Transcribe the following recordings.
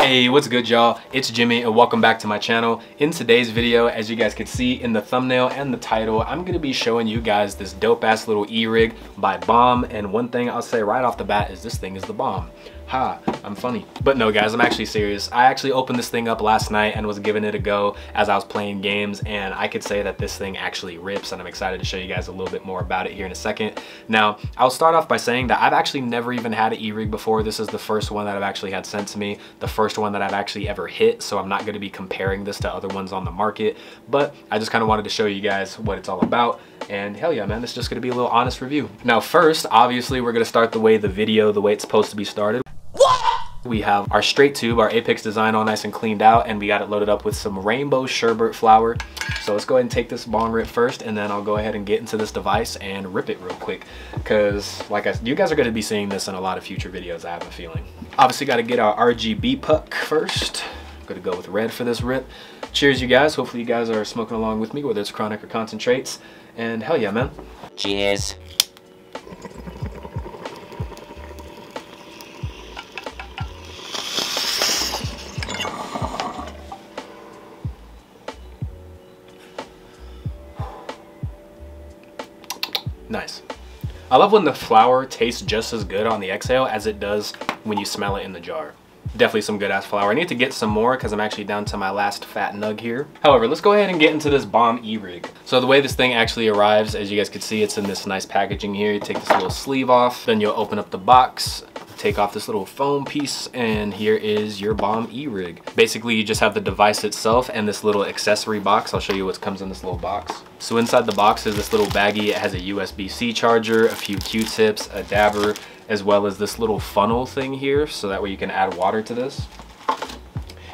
Hey, what's good y'all? It's Jimmy and welcome back to my channel. In today's video, as you guys can see in the thumbnail and the title, I'm gonna be showing you guys this dope ass little e-rig by Bomb. And one thing I'll say right off the bat is this thing is the bomb. Ha, I'm funny. But no guys, I'm actually serious. I actually opened this thing up last night and was giving it a go as I was playing games, and I could say that this thing actually rips, and I'm excited to show you guys a little bit more about it here in a second. Now, I'll start off by saying that I've actually never even had an e-rig before. This is the first one that I've actually had sent to me, the first one that I've actually ever hit, so I'm not gonna be comparing this to other ones on the market, but I just kind of wanted to show you guys what it's all about. And hell yeah, man, this is just gonna be a little honest review. Now first, obviously, we're gonna start the way it's supposed to be started. We have our straight tube, our Apex design all nice and cleaned out, and we got it loaded up with some rainbow sherbet flour. So let's go ahead and take this bong rip first, and then I'll go ahead and get into this device and rip it real quick, because you guys are going to be seeing this in a lot of future videos, I have a feeling. Obviously got to get our RGB puck first. I'm going to go with red for this rip. Cheers you guys, hopefully you guys are smoking along with me, whether it's chronic or concentrates, and hell yeah, man. Cheers. Nice. I love when the flour tastes just as good on the exhale as it does when you smell it in the jar. Definitely some good ass flour. I need to get some more because I'm actually down to my last fat nug here. However, let's go ahead and get into this Bomb e-rig. So the way this thing actually arrives, as you guys can see, it's in this nice packaging here. You take this little sleeve off, then you'll open up the box, take off this little foam piece, and here is your Bomb e-rig. Basically, you just have the device itself and this little accessory box. I'll show you what comes in this little box. So inside the box is this little baggie. It has a USB-C charger, a few Q-tips, a dabber, as well as this little funnel thing here, so that way you can add water to this.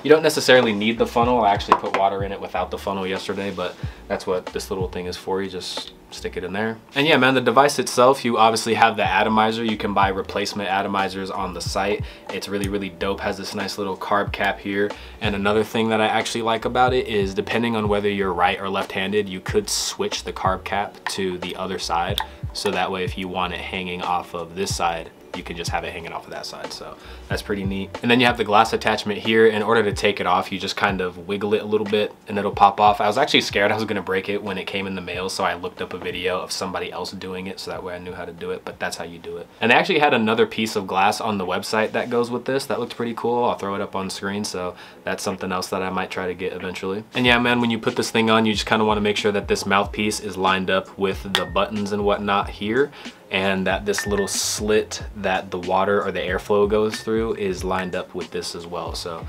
You don't necessarily need the funnel. I actually put water in it without the funnel yesterday, but that's what this little thing is for. You just stick it in there. And yeah, man, the device itself, you obviously have the atomizer. You can buy replacement atomizers on the site. It's really, really dope. Has this nice little carb cap here. And another thing that I actually like about it is, depending on whether you're right or left-handed, you could switch the carb cap to the other side. So that way, if you want it hanging off of this side, you can just have it hanging off of that side. So that's pretty neat. And then you have the glass attachment here. In order to take it off, you just kind of wiggle it a little bit and it'll pop off. I was actually scared I was gonna break it when it came in the mail, so I looked up a video of somebody else doing it, so that way I knew how to do it, but that's how you do it. And they actually had another piece of glass on the website that goes with this. That looked pretty cool. I'll throw it up on screen, so that's something else that I might try to get eventually. And yeah, man, when you put this thing on, you just kind of want to make sure that this mouthpiece is lined up with the buttons and whatnot here, and that this little slit that the water or the airflow goes through is lined up with this as well. So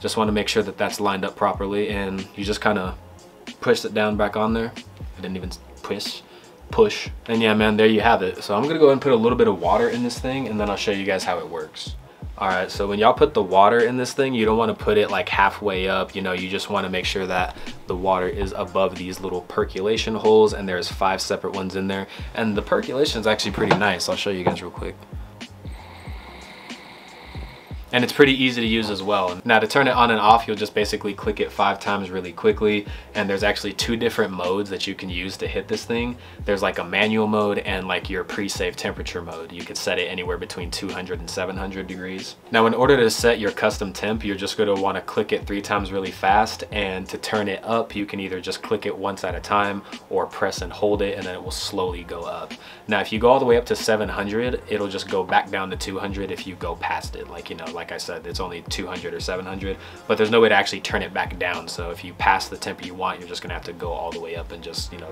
just want to make sure that that's lined up properly, and you just kind of push it down back on there. I didn't even push. And yeah, man, there you have it. So I'm gonna go ahead and put a little bit of water in this thing, and then I'll show you guys how it works. All right, so when y'all put the water in this thing, you don't want to put it like halfway up, you know, you just want to make sure that the water is above these little percolation holes, and there's 5 separate ones in there. And the percolation is actually pretty nice. I'll show you guys real quick. And it's pretty easy to use as well. Now to turn it on and off, you'll just basically click it 5 times really quickly. And there's actually 2 different modes that you can use to hit this thing. There's like a manual mode and like your pre-saved temperature mode. You could set it anywhere between 200 and 700 degrees. Now in order to set your custom temp, you're just gonna wanna click it 3 times really fast. And to turn it up, you can either just click it once at a time or press and hold it, and then it will slowly go up. Now if you go all the way up to 700, it'll just go back down to 200 if you go past it. Like, you know, like I said, it's only 200 or 700, but there's no way to actually turn it back down. So if you pass the temp you want, you're just gonna have to go all the way up and just, you know,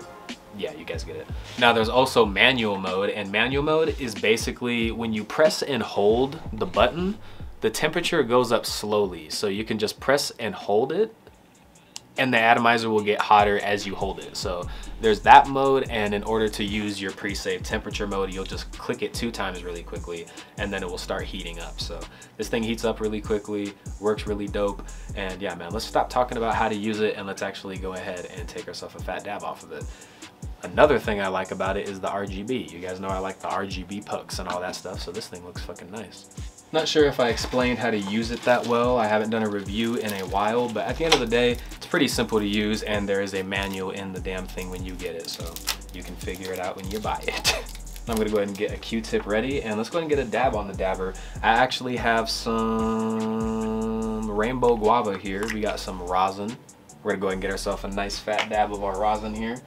yeah, you guys get it. Now there's also manual mode, and manual mode is basically when you press and hold the button, the temperature goes up slowly. So you can just press and hold it, and the atomizer will get hotter as you hold it. So there's that mode, and in order to use your pre-saved temperature mode, you'll just click it 2 times really quickly, and then it will start heating up. So this thing heats up really quickly, works really dope. And yeah, man, let's stop talking about how to use it, and let's actually go ahead and take ourselves a fat dab off of it. Another thing I like about it is the RGB. You guys know I like the RGB pucks and all that stuff, so this thing looks fucking nice. Not sure if I explained how to use it that well. I haven't done a review in a while, but at the end of the day, it's pretty simple to use, and there is a manual in the damn thing when you get it, so you can figure it out when you buy it. I'm gonna go ahead and get a Q-tip ready, and let's go ahead and get a dab on the dabber. I actually have some rainbow guava here. We got some rosin. We're gonna go ahead and get ourselves a nice fat dab of our rosin here,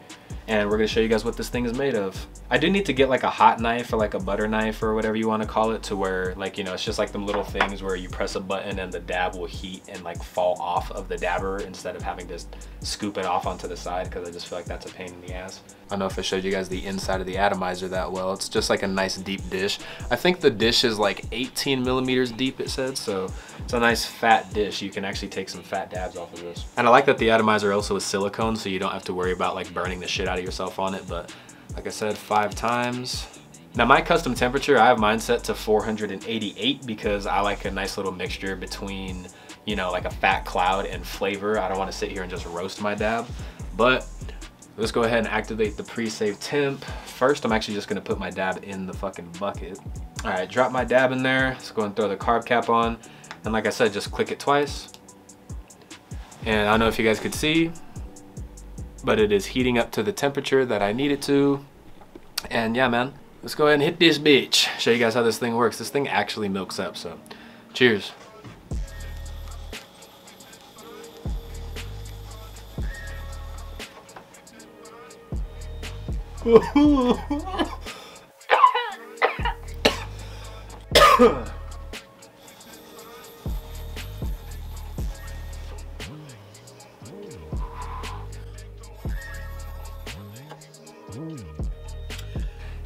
and we're gonna show you guys what this thing is made of. I do need to get like a hot knife or like a butter knife or whatever you want to call it, to where, like, you know, it's just like them little things where you press a button and the dab will heat and like fall off of the dabber instead of having to scoop it off onto the side, because I just feel like that's a pain in the ass. I don't know if I showed you guys the inside of the atomizer that well. It's just like a nice deep dish. I think the dish is like 18 millimeters deep, it said, so it's a nice fat dish. You can actually take some fat dabs off of this. And I like that the atomizer also is silicone, so you don't have to worry about like burning the shit out of yourself on it. But like I said, 5 times. Now my custom temperature, I have mine set to 488 because I like a nice little mixture between, you know, like a fat cloud and flavor. I don't want to sit here and just roast my dab. But let's go ahead and activate the pre-save temp. First, I'm actually just gonna put my dab in the fucking bucket. All right, drop my dab in there. Let's go and throw the carb cap on. And like I said, just click it twice. And I don't know if you guys could see, but it is heating up to the temperature that I need it to. And yeah, man, let's go ahead and hit this bitch. Show you guys how this thing works. This thing actually milks up, so cheers.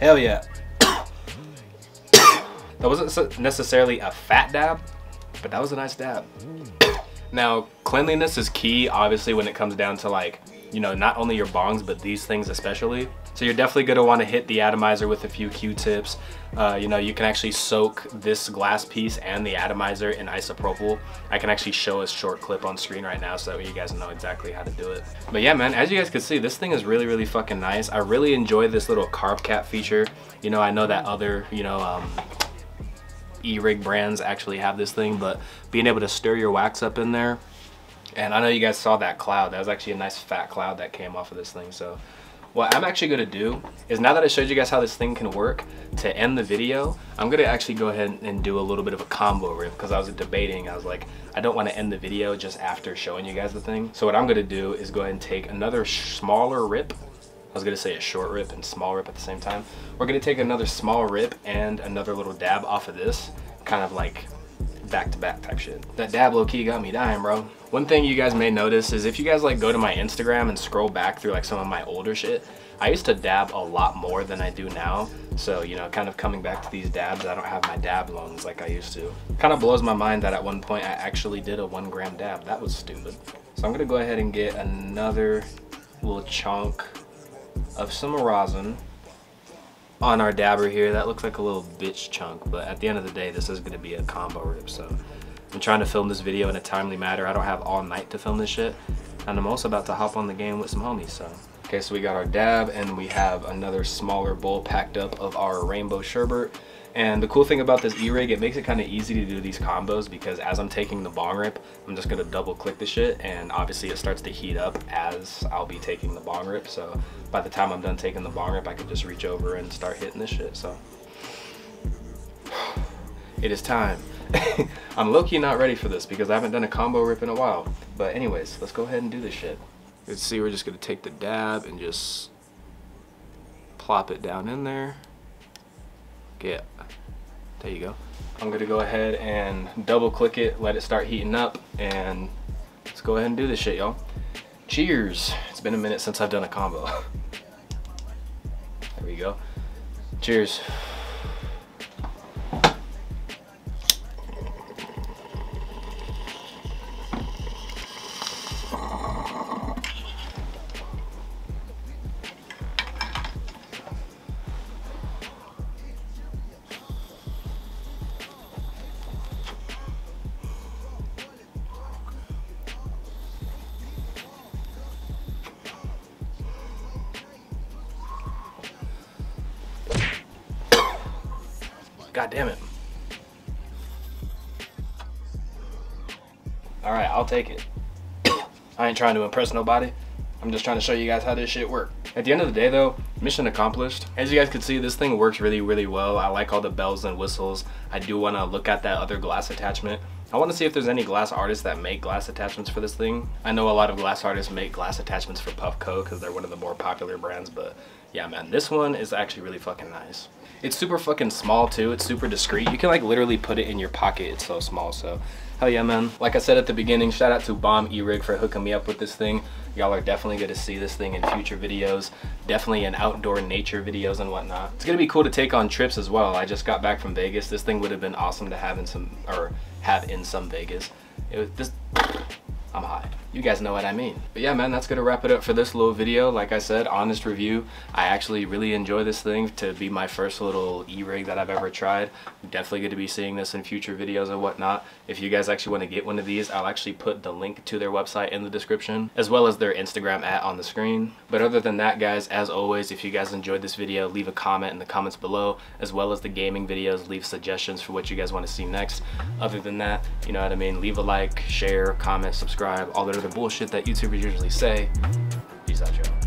Hell yeah. That wasn't necessarily a fat dab, but that was a nice dab. Now, cleanliness is key, obviously, when it comes down to, like, you know, not only your bongs, but these things especially. So you're definitely gonna wanna hit the atomizer with a few Q-tips. You know, you can actually soak this glass piece and the atomizer in isopropyl. I can actually show a short clip on screen right now so that way you guys know exactly how to do it. But yeah, man, as you guys can see, this thing is really, really fucking nice. I really enjoy this little carb cap feature. You know, I know that other, you know, e-rig brands actually have this thing, but being able to stir your wax up in there, and I know you guys saw that cloud. That was actually a nice fat cloud that came off of this thing. So what I'm actually gonna do is, now that I showed you guys how this thing can work, to end the video, I'm gonna actually go ahead and do a little bit of a combo rip, because I was debating. I was like, I don't wanna end the video just after showing you guys the thing. So what I'm gonna do is go ahead and take another smaller rip. I was gonna say a short rip and small rip at the same time. We're gonna take another small rip and another little dab off of this, kind of like back-to-back type shit. That dab low-key got me dying, bro. One thing you guys may notice is if you guys like go to my Instagram and scroll back through like some of my older shit, I used to dab a lot more than I do now. So, you know, kind of coming back to these dabs, I don't have my dab lungs like I used to. Kind of blows my mind that at one point I actually did a 1 gram dab. That was stupid. So I'm gonna go ahead and get another little chunk of some rosin on our dabber here. That looks like a little bitch chunk, but at the end of the day, this is gonna be a combo rip. So I'm trying to film this video in a timely manner. I don't have all night to film this shit, and I'm also about to hop on the game with some homies. So okay, so we got our dab, and we have another smaller bowl packed up of our rainbow sherbet. And the cool thing about this e-rig, it makes it kind of easy to do these combos, because as I'm taking the bong rip, I'm just gonna double click the shit, and obviously it starts to heat up as I'll be taking the bong rip. So by the time I'm done taking the bong rip, I can just reach over and start hitting this shit. So it is time. I'm low-key not ready for this because I haven't done a combo rip in a while. But anyways, let's go ahead and do this shit. Let's see, we're just gonna take the dab and just plop it down in there. Yeah, there you go. I'm gonna go ahead and double click it, let it start heating up, and let's go ahead and do this shit, y'all. Cheers. It's been a minute since I've done a combo. There we go. Cheers. God damn it. All right, I'll take it. I ain't trying to impress nobody. I'm just trying to show you guys how this shit works. At the end of the day though, mission accomplished. As you guys can see, this thing works really, really well. I like all the bells and whistles. I do want to look at that other glass attachment. I want to see if there's any glass artists that make glass attachments for this thing. I know a lot of glass artists make glass attachments for Puffco because they're one of the more popular brands, but yeah, man, this one is actually really fucking nice. It's super fucking small too. It's super discreet. You can like literally put it in your pocket. It's so small. So hell yeah, man. Like I said at the beginning, shout out to Bomb E-Rig for hooking me up with this thing. Y'all are definitely going to see this thing in future videos, definitely in outdoor nature videos and whatnot. It's going to be cool to take on trips as well. I just got back from Vegas. This thing would have been awesome to have in some Vegas. It was just, I'm high. You guys know what I mean. But yeah, man, that's gonna wrap it up for this little video. Like I said, honest review. I actually really enjoy this thing to be my first little E-rig that I've ever tried. I'm definitely gonna be seeing this in future videos and whatnot. If you guys actually want to get one of these, I'll actually put the link to their website in the description, as well as their Instagram on the screen. But other than that, guys, as always, if you guys enjoyed this video, leave a comment in the comments below, as well as the gaming videos. Leave suggestions for what you guys want to see next. Other than that, you know what I mean, leave a like, share, comment, subscribe, all the other bullshit that YouTubers usually say. Peace out, y'all.